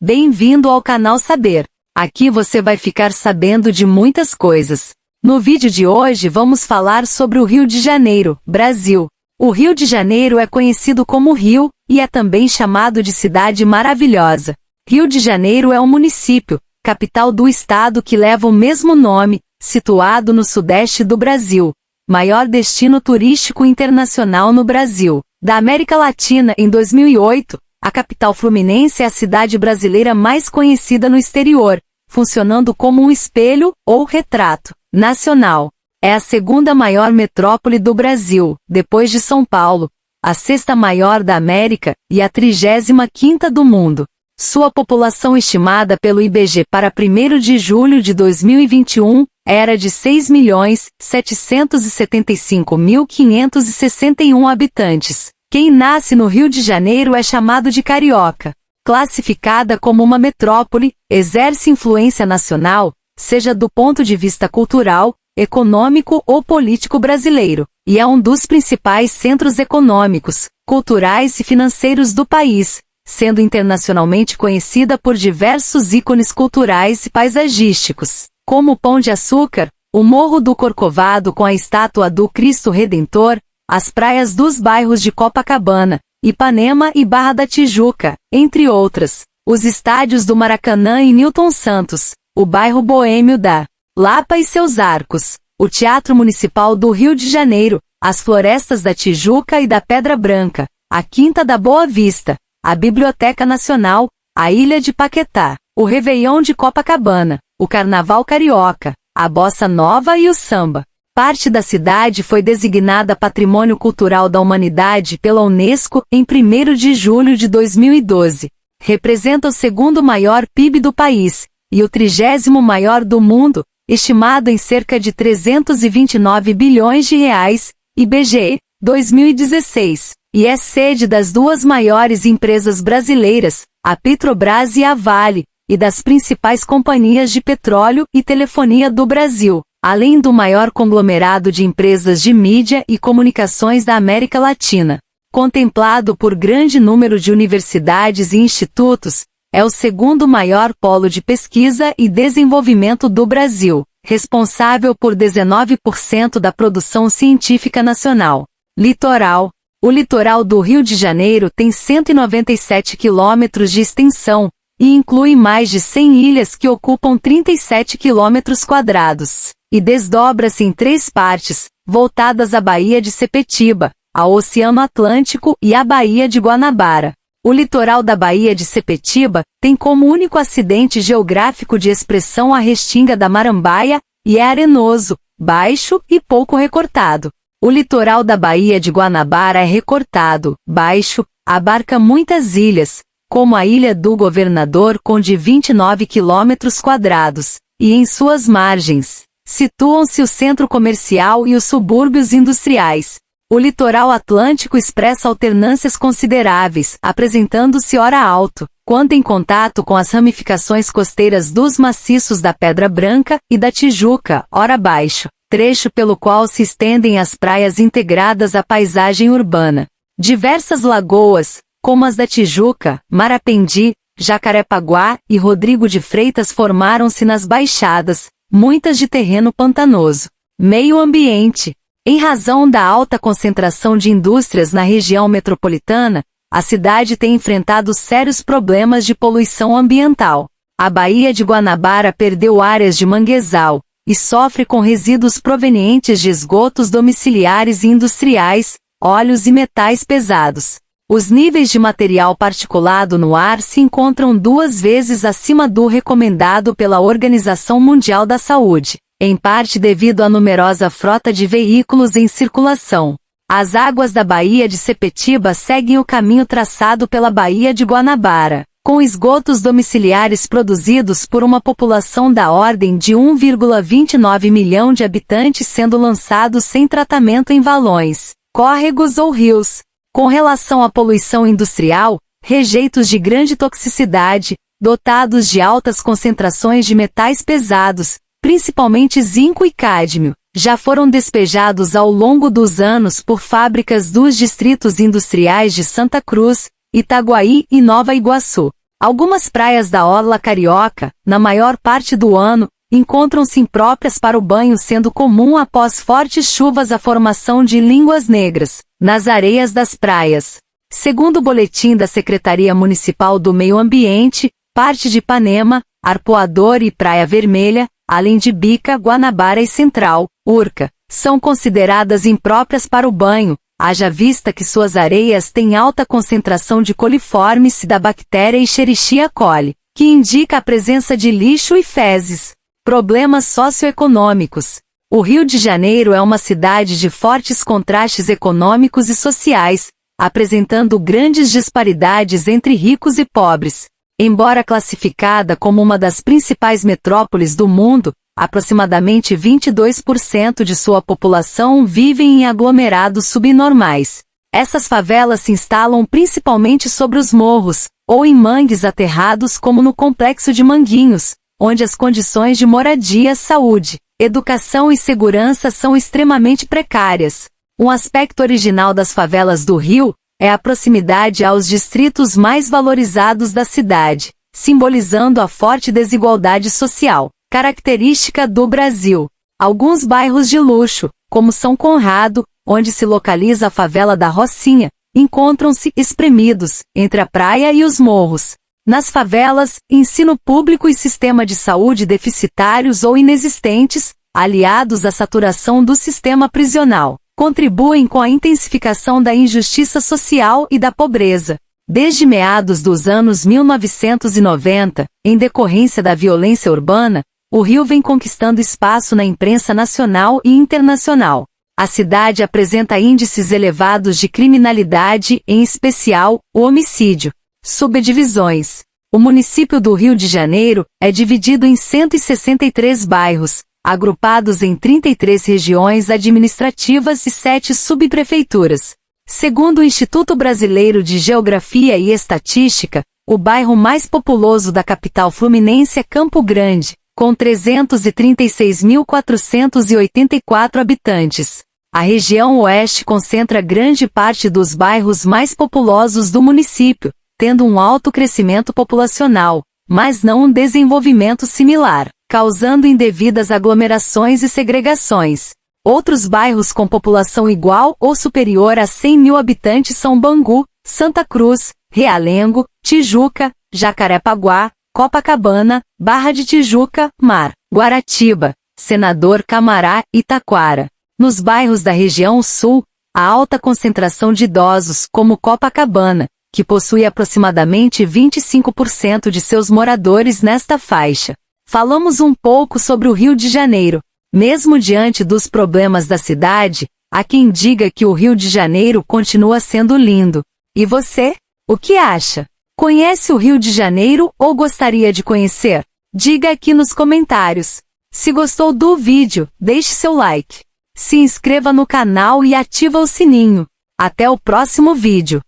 Bem-vindo ao canal Saber. Aqui você vai ficar sabendo de muitas coisas. No vídeo de hoje vamos falar sobre o Rio de Janeiro, Brasil. O Rio de Janeiro é conhecido como Rio, e é também chamado de Cidade Maravilhosa. Rio de Janeiro é um município, capital do estado que leva o mesmo nome, situado no sudeste do Brasil. Maior destino turístico internacional no Brasil. Da América Latina, em 2008, a capital fluminense é a cidade brasileira mais conhecida no exterior, funcionando como um espelho, ou retrato, nacional. É a segunda maior metrópole do Brasil, depois de São Paulo, a sexta maior da América e a 35ª do mundo. Sua população estimada pelo IBGE para 1º de julho de 2021 era de 6.775.561 habitantes. Quem nasce no Rio de Janeiro é chamado de carioca. Classificada como uma metrópole, exerce influência nacional, seja do ponto de vista cultural, econômico ou político brasileiro, e é um dos principais centros econômicos, culturais e financeiros do país, sendo internacionalmente conhecida por diversos ícones culturais e paisagísticos, como o Pão de Açúcar, o Morro do Corcovado com a estátua do Cristo Redentor, as praias dos bairros de Copacabana, Ipanema e Barra da Tijuca, entre outras, os estádios do Maracanã e Newton Santos, o bairro boêmio da Lapa e seus arcos, o Teatro Municipal do Rio de Janeiro, as florestas da Tijuca e da Pedra Branca, a Quinta da Boa Vista, a Biblioteca Nacional, a Ilha de Paquetá, o Réveillon de Copacabana, o Carnaval Carioca, a Bossa Nova e o samba. Parte da cidade foi designada Patrimônio Cultural da Humanidade pela Unesco em 1º de julho de 2012. Representa o segundo maior PIB do país, e o 30º maior do mundo, estimado em cerca de 329 bilhões de reais, IBGE, 2016. E é sede das duas maiores empresas brasileiras, a Petrobras e a Vale, e das principais companhias de petróleo e telefonia do Brasil, além do maior conglomerado de empresas de mídia e comunicações da América Latina. Contemplado por grande número de universidades e institutos, é o segundo maior polo de pesquisa e desenvolvimento do Brasil, responsável por 19% da produção científica nacional. Litoral. O litoral do Rio de Janeiro tem 197 quilômetros de extensão, e inclui mais de 100 ilhas que ocupam 37 quilômetros quadrados, e desdobra-se em 3 partes, voltadas à Baía de Sepetiba, ao Oceano Atlântico e à Baía de Guanabara. O litoral da Baía de Sepetiba tem como único acidente geográfico de expressão a Restinga da Marambaia, e é arenoso, baixo e pouco recortado. O litoral da Baía de Guanabara é recortado, baixo, abarca muitas ilhas, como a Ilha do Governador com de 29 quilômetros quadrados, e em suas margens situam-se o centro comercial e os subúrbios industriais. O litoral atlântico expressa alternâncias consideráveis, apresentando-se ora alto, quando em contato com as ramificações costeiras dos maciços da Pedra Branca e da Tijuca, ora baixo, trecho pelo qual se estendem as praias integradas à paisagem urbana. Diversas lagoas, como as da Tijuca, Marapendi, Jacarepaguá e Rodrigo de Freitas formaram-se nas baixadas, muitas de terreno pantanoso. Meio ambiente. Em razão da alta concentração de indústrias na região metropolitana, a cidade tem enfrentado sérios problemas de poluição ambiental. A Baía de Guanabara perdeu áreas de manguezal, e sofre com resíduos provenientes de esgotos domiciliares e industriais, óleos e metais pesados. Os níveis de material particulado no ar se encontram 2 vezes acima do recomendado pela Organização Mundial da Saúde, em parte devido à numerosa frota de veículos em circulação. As águas da Baía de Sepetiba seguem o caminho traçado pela Baía de Guanabara, com esgotos domiciliares produzidos por uma população da ordem de 1,29 milhão de habitantes sendo lançados sem tratamento em valões, córregos ou rios. Com relação à poluição industrial, rejeitos de grande toxicidade, dotados de altas concentrações de metais pesados, principalmente zinco e cádmio, já foram despejados ao longo dos anos por fábricas dos distritos industriais de Santa Cruz, Itaguaí e Nova Iguaçu. Algumas praias da orla carioca, na maior parte do ano, encontram-se impróprias para o banho, sendo comum após fortes chuvas a formação de línguas negras nas areias das praias. Segundo o boletim da Secretaria Municipal do Meio Ambiente, parte de Ipanema, Arpoador e Praia Vermelha, além de Bica, Guanabara e Central, Urca, são consideradas impróprias para o banho, haja vista que suas areias têm alta concentração de coliformes da bactéria Escherichia coli, que indica a presença de lixo e fezes. Problemas socioeconômicos. O Rio de Janeiro é uma cidade de fortes contrastes econômicos e sociais, apresentando grandes disparidades entre ricos e pobres. Embora classificada como uma das principais metrópoles do mundo, aproximadamente 22% de sua população vivem em aglomerados subnormais. Essas favelas se instalam principalmente sobre os morros, ou em mangues aterrados como no Complexo de Manguinhos, onde as condições de moradia, saúde, educação e segurança são extremamente precárias. Um aspecto original das favelas do Rio é a proximidade aos distritos mais valorizados da cidade, simbolizando a forte desigualdade social, característica do Brasil. Alguns bairros de luxo, como São Conrado, onde se localiza a favela da Rocinha, encontram-se espremidos entre a praia e os morros. Nas favelas, ensino público e sistema de saúde deficitários ou inexistentes, aliados à saturação do sistema prisional, contribuem com a intensificação da injustiça social e da pobreza. Desde meados dos anos 1990, em decorrência da violência urbana, o Rio vem conquistando espaço na imprensa nacional e internacional. A cidade apresenta índices elevados de criminalidade, em especial, o homicídio. Subdivisões. O município do Rio de Janeiro é dividido em 163 bairros, agrupados em 33 regiões administrativas e 7 subprefeituras. Segundo o Instituto Brasileiro de Geografia e Estatística, o bairro mais populoso da capital fluminense é Campo Grande, com 336.484 habitantes. A região oeste concentra grande parte dos bairros mais populosos do município, tendo um alto crescimento populacional, mas não um desenvolvimento similar, causando indevidas aglomerações e segregações. Outros bairros com população igual ou superior a 100 mil habitantes são Bangu, Santa Cruz, Realengo, Tijuca, Jacarepaguá, Copacabana, Barra de Tijuca, Mar, Guaratiba, Senador Camará e Taquara. Nos bairros da região sul, há alta concentração de idosos, como Copacabana, que possui aproximadamente 25% de seus moradores nesta faixa. Falamos um pouco sobre o Rio de Janeiro. Mesmo diante dos problemas da cidade, há quem diga que o Rio de Janeiro continua sendo lindo. E você? O que acha? Conhece o Rio de Janeiro ou gostaria de conhecer? Diga aqui nos comentários. Se gostou do vídeo, deixe seu like. Se inscreva no canal e ativa o sininho. Até o próximo vídeo.